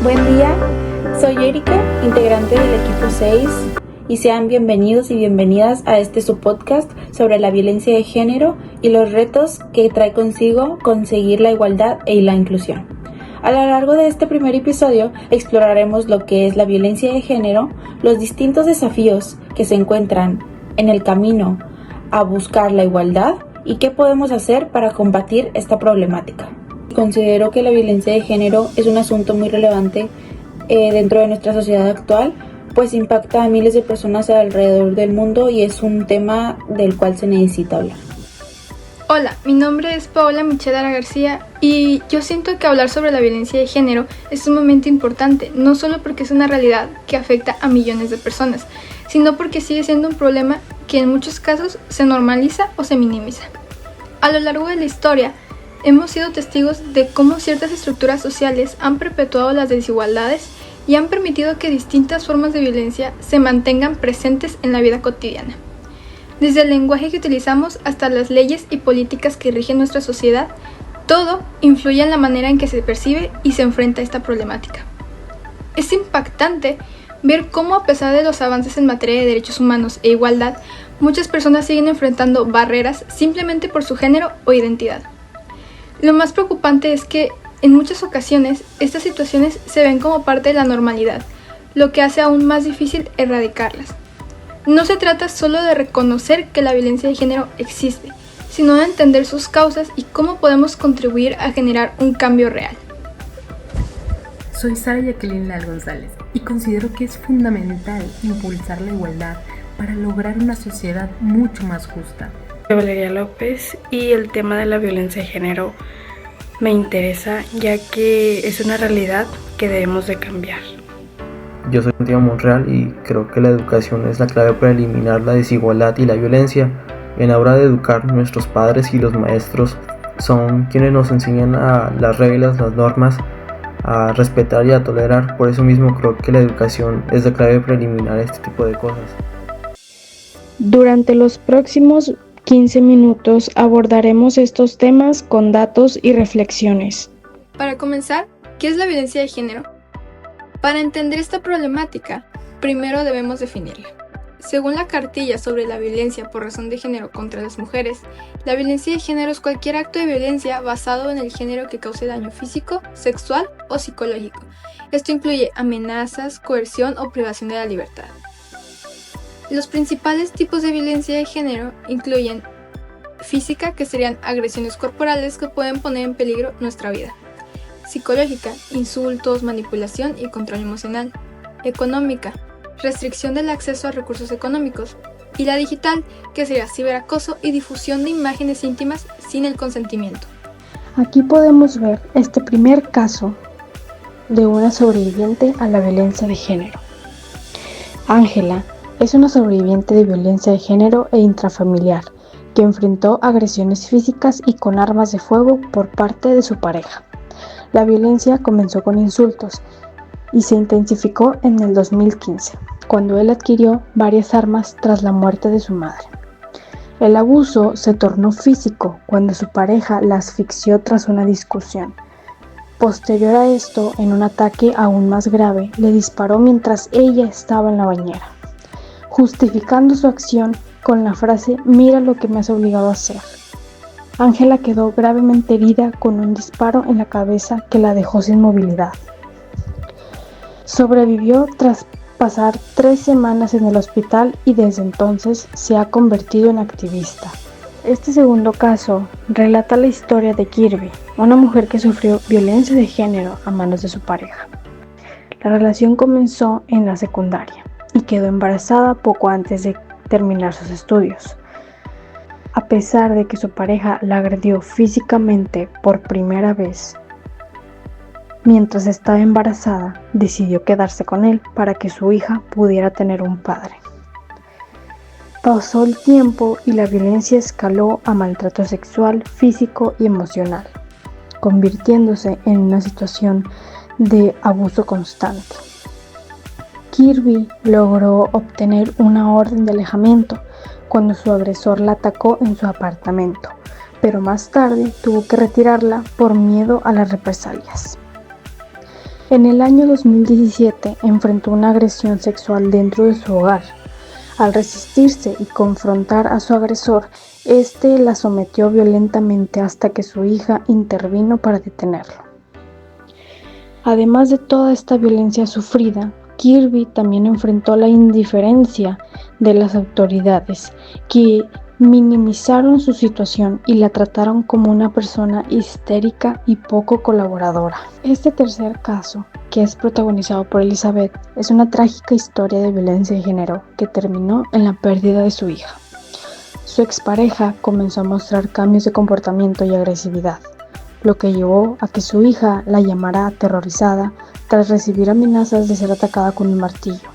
Buen día, soy Erika, integrante del equipo 6, y sean bienvenidos y bienvenidas a este su podcast sobre la violencia de género y los retos que trae consigo conseguir la igualdad y la inclusión. A lo largo de este primer episodio exploraremos lo que es la violencia de género, los distintos desafíos que se encuentran en el camino a buscar la igualdad y qué podemos hacer para combatir esta problemática. Considero que la violencia de género es un asunto muy relevante dentro de nuestra sociedad actual, pues impacta a miles de personas alrededor del mundo y es un tema del cual se necesita hablar. Hola, mi nombre es Paola Michela García y yo siento que hablar sobre la violencia de género es sumamente importante, no solo porque es una realidad que afecta a millones de personas, sino porque sigue siendo un problema que en muchos casos se normaliza o se minimiza. A lo largo de la historia, hemos sido testigos de cómo ciertas estructuras sociales han perpetuado las desigualdades y han permitido que distintas formas de violencia se mantengan presentes en la vida cotidiana. Desde el lenguaje que utilizamos hasta las leyes y políticas que rigen nuestra sociedad, todo influye en la manera en que se percibe y se enfrenta a esta problemática. Es impactante ver cómo, a pesar de los avances en materia de derechos humanos e igualdad, muchas personas siguen enfrentando barreras simplemente por su género o identidad. Lo más preocupante es que, en muchas ocasiones, estas situaciones se ven como parte de la normalidad, lo que hace aún más difícil erradicarlas. No se trata solo de reconocer que la violencia de género existe, sino de entender sus causas y cómo podemos contribuir a generar un cambio real. Soy Sara Jacqueline Leal González y considero que es fundamental impulsar la igualdad para lograr una sociedad mucho más justa. Soy Valeria López y el tema de la violencia de género me interesa, ya que es una realidad que debemos de cambiar. Yo soy Santiago Monreal y creo que la educación es la clave para eliminar la desigualdad y la violencia. En la hora de educar, nuestros padres y los maestros son quienes nos enseñan las reglas, las normas, a respetar y a tolerar. Por eso mismo creo que la educación es la clave para eliminar este tipo de cosas. Durante los próximos 15 minutos abordaremos estos temas con datos y reflexiones. Para comenzar, ¿qué es la violencia de género? Para entender esta problemática, primero debemos definirla. Según la cartilla sobre la violencia por razón de género contra las mujeres, la violencia de género es cualquier acto de violencia basado en el género que cause daño físico, sexual o psicológico. Esto incluye amenazas, coerción o privación de la libertad. Los principales tipos de violencia de género incluyen física, que serían agresiones corporales que pueden poner en peligro nuestra vida; psicológica, insultos, manipulación y control emocional; económica, restricción del acceso a recursos económicos; y la digital, que sería ciberacoso y difusión de imágenes íntimas sin el consentimiento. Aquí podemos ver este primer caso de una sobreviviente a la violencia de género. Ángela es una sobreviviente de violencia de género e intrafamiliar que enfrentó agresiones físicas y con armas de fuego por parte de su pareja. La violencia comenzó con insultos y se intensificó en el 2015, cuando él adquirió varias armas tras la muerte de su madre. El abuso se tornó físico cuando su pareja la asfixió tras una discusión. Posterior a esto, en un ataque aún más grave, le disparó mientras ella estaba en la bañera, justificando su acción con la frase «Mira lo que me has obligado a hacer». Ángela quedó gravemente herida con un disparo en la cabeza que la dejó sin movilidad. Sobrevivió tras pasar 3 semanas en el hospital y desde entonces se ha convertido en activista. Este segundo caso relata la historia de Kirby, una mujer que sufrió violencia de género a manos de su pareja. La relación comenzó en la secundaria y quedó embarazada poco antes de terminar sus estudios. A pesar de que su pareja la agredió físicamente por primera vez, mientras estaba embarazada, decidió quedarse con él para que su hija pudiera tener un padre. Pasó el tiempo y la violencia escaló a maltrato sexual, físico y emocional, convirtiéndose en una situación de abuso constante. Kirby logró obtener una orden de alejamiento cuando su agresor la atacó en su apartamento, pero más tarde tuvo que retirarla por miedo a las represalias. En el año 2017 enfrentó una agresión sexual dentro de su hogar. Al resistirse y confrontar a su agresor, este la sometió violentamente hasta que su hija intervino para detenerlo. Además de toda esta violencia sufrida, Kirby también enfrentó la indiferencia de las autoridades, que minimizaron su situación y la trataron como una persona histérica y poco colaboradora. Este tercer caso, que es protagonizado por Elizabeth, es una trágica historia de violencia de género que terminó en la pérdida de su hija. Su expareja comenzó a mostrar cambios de comportamiento y agresividad, lo que llevó a que su hija la llamara aterrorizada tras recibir amenazas de ser atacada con un martillo.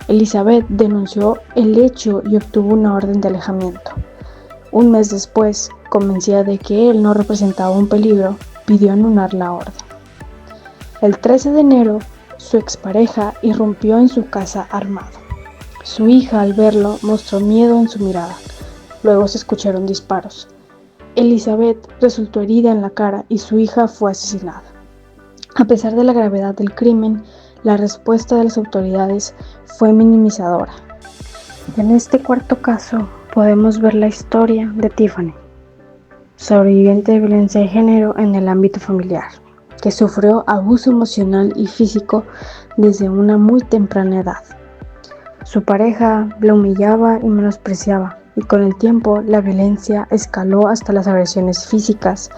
Elizabeth denunció el hecho y obtuvo una orden de alejamiento. Un mes después, convencida de que él no representaba un peligro, pidió anular la orden. El 13 de enero, su expareja irrumpió en su casa armado. Su hija, al verlo, mostró miedo en su mirada. Luego se escucharon disparos. Elizabeth resultó herida en la cara y su hija fue asesinada. A pesar de la gravedad del crimen, la respuesta de las autoridades fue minimizadora. En este cuarto caso podemos ver la historia de Tiffany, sobreviviente de violencia de género en el ámbito familiar, que sufrió abuso emocional y físico desde una muy temprana edad. Su pareja la humillaba y menospreciaba, y con el tiempo la violencia escaló hasta las agresiones físicas,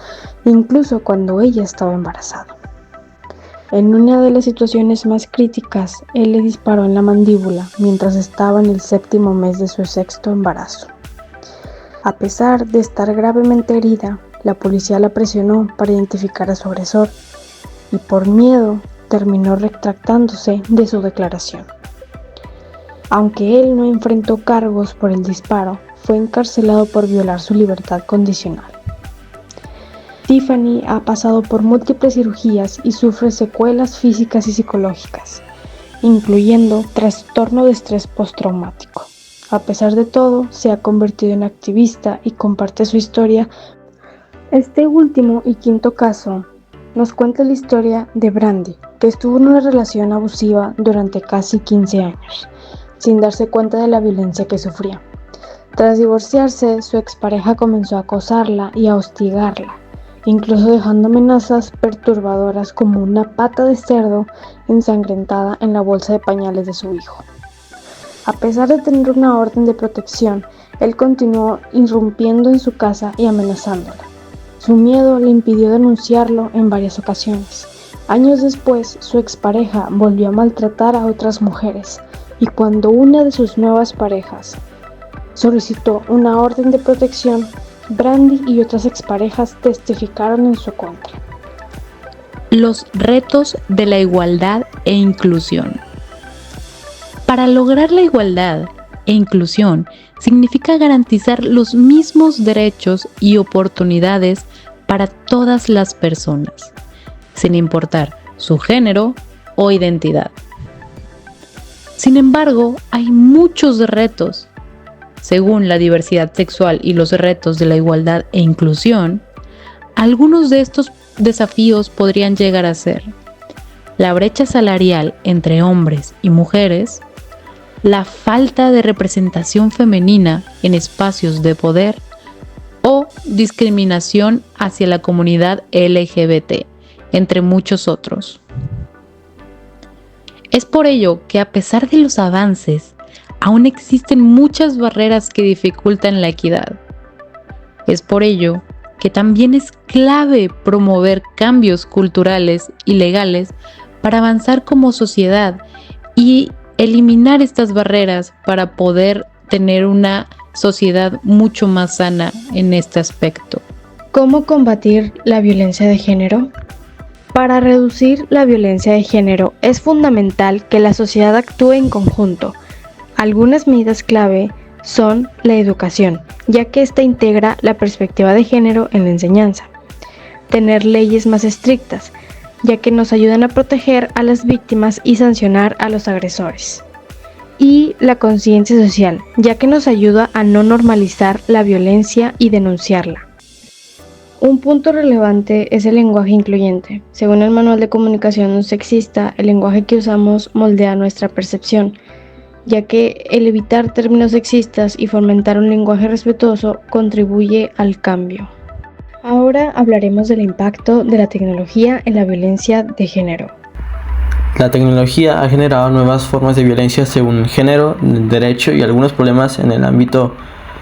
incluso cuando ella estaba embarazada. En una de las situaciones más críticas, él le disparó en la mandíbula mientras estaba en el 7º mes de su 6º embarazo. A pesar de estar gravemente herida, la policía la presionó para identificar a su agresor y por miedo terminó retractándose de su declaración. Aunque él no enfrentó cargos por el disparo, fue encarcelado por violar su libertad condicional. Tiffany ha pasado por múltiples cirugías y sufre secuelas físicas y psicológicas, incluyendo trastorno de estrés postraumático. A pesar de todo, se ha convertido en activista y comparte su historia. Este último y quinto caso nos cuenta la historia de Brandy, que estuvo en una relación abusiva durante casi 15 años, sin darse cuenta de la violencia que sufría. Tras divorciarse, su expareja comenzó a acosarla y a hostigarla, incluso dejando amenazas perturbadoras como una pata de cerdo ensangrentada en la bolsa de pañales de su hijo. A pesar de tener una orden de protección, él continuó irrumpiendo en su casa y amenazándola. Su miedo le impidió denunciarlo en varias ocasiones. Años después, su expareja volvió a maltratar a otras mujeres, y cuando una de sus nuevas parejas solicitó una orden de protección, Brandy y otras exparejas testificaron en su contra. Los retos de la igualdad e inclusión. Para lograr la igualdad e inclusión significa garantizar los mismos derechos y oportunidades para todas las personas, sin importar su género o identidad. Sin embargo, hay muchos retos. Según la diversidad sexual y los retos de la igualdad e inclusión, algunos de estos desafíos podrían llegar a ser la brecha salarial entre hombres y mujeres, la falta de representación femenina en espacios de poder o discriminación hacia la comunidad LGBT, entre muchos otros. Es por ello que a pesar de los avances, aún existen muchas barreras que dificultan la equidad. Es por ello que también es clave promover cambios culturales y legales para avanzar como sociedad y eliminar estas barreras para poder tener una sociedad mucho más sana en este aspecto. ¿Cómo combatir la violencia de género? Para reducir la violencia de género es fundamental que la sociedad actúe en conjunto. Algunas medidas clave son la educación, ya que esta integra la perspectiva de género en la enseñanza. Tener leyes más estrictas, ya que nos ayudan a proteger a las víctimas y sancionar a los agresores. Y la conciencia social, ya que nos ayuda a no normalizar la violencia y denunciarla. Un punto relevante es el lenguaje incluyente. Según el Manual de Comunicación No Sexista, el lenguaje que usamos moldea nuestra percepción, ya que el evitar términos sexistas y fomentar un lenguaje respetuoso contribuye al cambio. Ahora hablaremos del impacto de la tecnología en la violencia de género. La tecnología ha generado nuevas formas de violencia según género, derecho y algunos problemas en el ámbito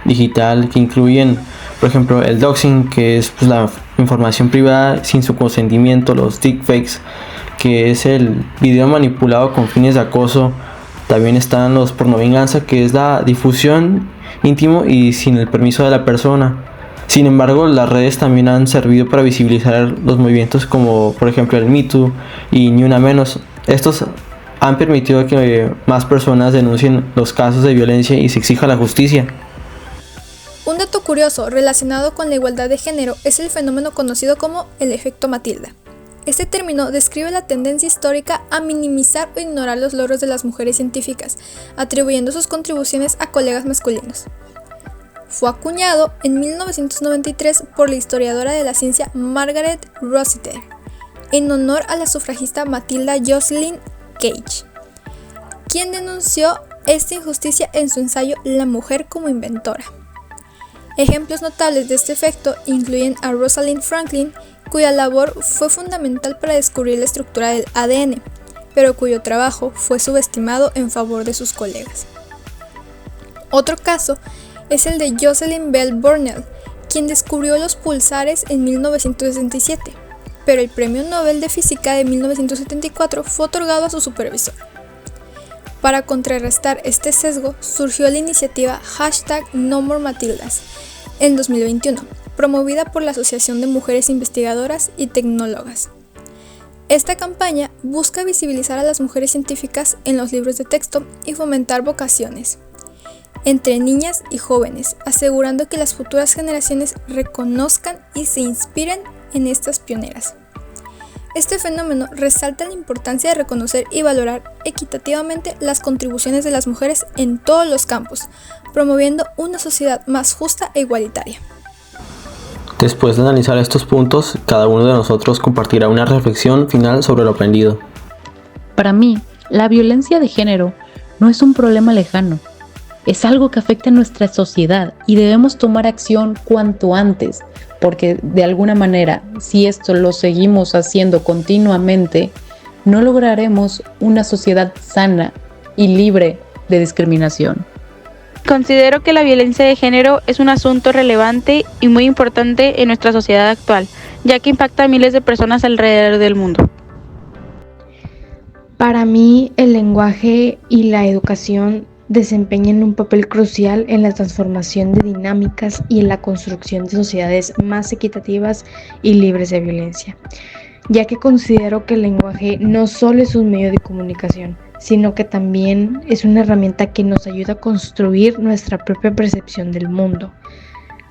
digital que incluyen, por ejemplo, el doxing, que es la información privada sin su consentimiento, los deepfakes, que es el video manipulado con fines de acoso. También están los pornovenganza, que es la difusión íntimo y sin el permiso de la persona. Sin embargo, las redes también han servido para visibilizar los movimientos como por ejemplo el Me Too y Ni Una Menos. Estos han permitido que más personas denuncien los casos de violencia y se exija la justicia. Un dato curioso relacionado con la igualdad de género es el fenómeno conocido como el efecto Matilda. Este término describe la tendencia histórica a minimizar o ignorar los logros de las mujeres científicas, atribuyendo sus contribuciones a colegas masculinos. Fue acuñado en 1993 por la historiadora de la ciencia Margaret Rossiter, en honor a la sufragista Matilda Jocelyn Gage, quien denunció esta injusticia en su ensayo La mujer como inventora. Ejemplos notables de este efecto incluyen a Rosalind Franklin, cuya labor fue fundamental para descubrir la estructura del ADN, pero cuyo trabajo fue subestimado en favor de sus colegas. Otro caso es el de Jocelyn Bell Burnell, quien descubrió los pulsares en 1967, pero el Premio Nobel de Física de 1974 fue otorgado a su supervisor. Para contrarrestar este sesgo, surgió la iniciativa #NoMoreMatildas en 2021, promovida por la Asociación de Mujeres Investigadoras y Tecnólogas. Esta campaña busca visibilizar a las mujeres científicas en los libros de texto y fomentar vocaciones entre niñas y jóvenes, asegurando que las futuras generaciones reconozcan y se inspiren en estas pioneras. Este fenómeno resalta la importancia de reconocer y valorar equitativamente las contribuciones de las mujeres en todos los campos, promoviendo una sociedad más justa e igualitaria. Después de analizar estos puntos, cada uno de nosotros compartirá una reflexión final sobre lo aprendido. Para mí, la violencia de género no es un problema lejano. Es algo que afecta a nuestra sociedad y debemos tomar acción cuanto antes, porque de alguna manera, si esto lo seguimos haciendo continuamente, no lograremos una sociedad sana y libre de discriminación. Considero que la violencia de género es un asunto relevante y muy importante en nuestra sociedad actual, ya que impacta a miles de personas alrededor del mundo. Para mí, el lenguaje y la educación desempeñan un papel crucial en la transformación de dinámicas y en la construcción de sociedades más equitativas y libres de violencia, ya que considero que el lenguaje no solo es un medio de comunicación, sino que también es una herramienta que nos ayuda a construir nuestra propia percepción del mundo.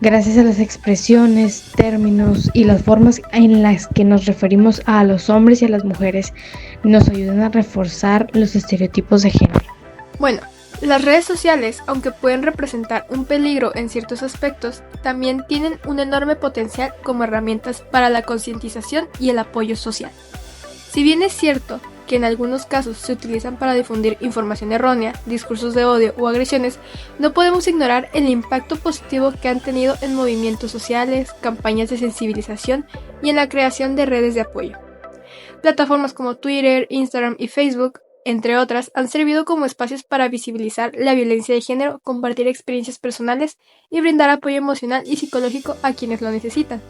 Gracias a las expresiones, términos y las formas en las que nos referimos a los hombres y a las mujeres, nos ayudan a reforzar los estereotipos de género. Bueno, las redes sociales, aunque pueden representar un peligro en ciertos aspectos, también tienen un enorme potencial como herramientas para la concientización y el apoyo social. Si bien es cierto que en algunos casos se utilizan para difundir información errónea, discursos de odio o agresiones, no podemos ignorar el impacto positivo que han tenido en movimientos sociales, campañas de sensibilización y en la creación de redes de apoyo. Plataformas como Twitter, Instagram y Facebook, entre otras, han servido como espacios para visibilizar la violencia de género, compartir experiencias personales y brindar apoyo emocional y psicológico a quienes lo necesitan.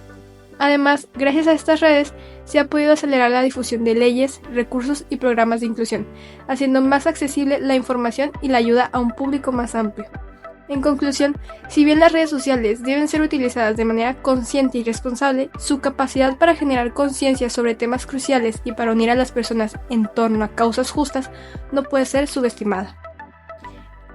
Además, gracias a estas redes, se ha podido acelerar la difusión de leyes, recursos y programas de inclusión, haciendo más accesible la información y la ayuda a un público más amplio. En conclusión, si bien las redes sociales deben ser utilizadas de manera consciente y responsable, su capacidad para generar conciencia sobre temas cruciales y para unir a las personas en torno a causas justas no puede ser subestimada.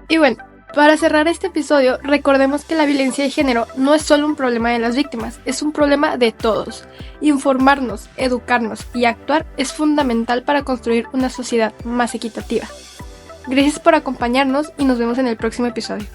Y bueno, para cerrar este episodio, recordemos que la violencia de género no es solo un problema de las víctimas, es un problema de todos. Informarnos, educarnos y actuar es fundamental para construir una sociedad más equitativa. Gracias por acompañarnos y nos vemos en el próximo episodio.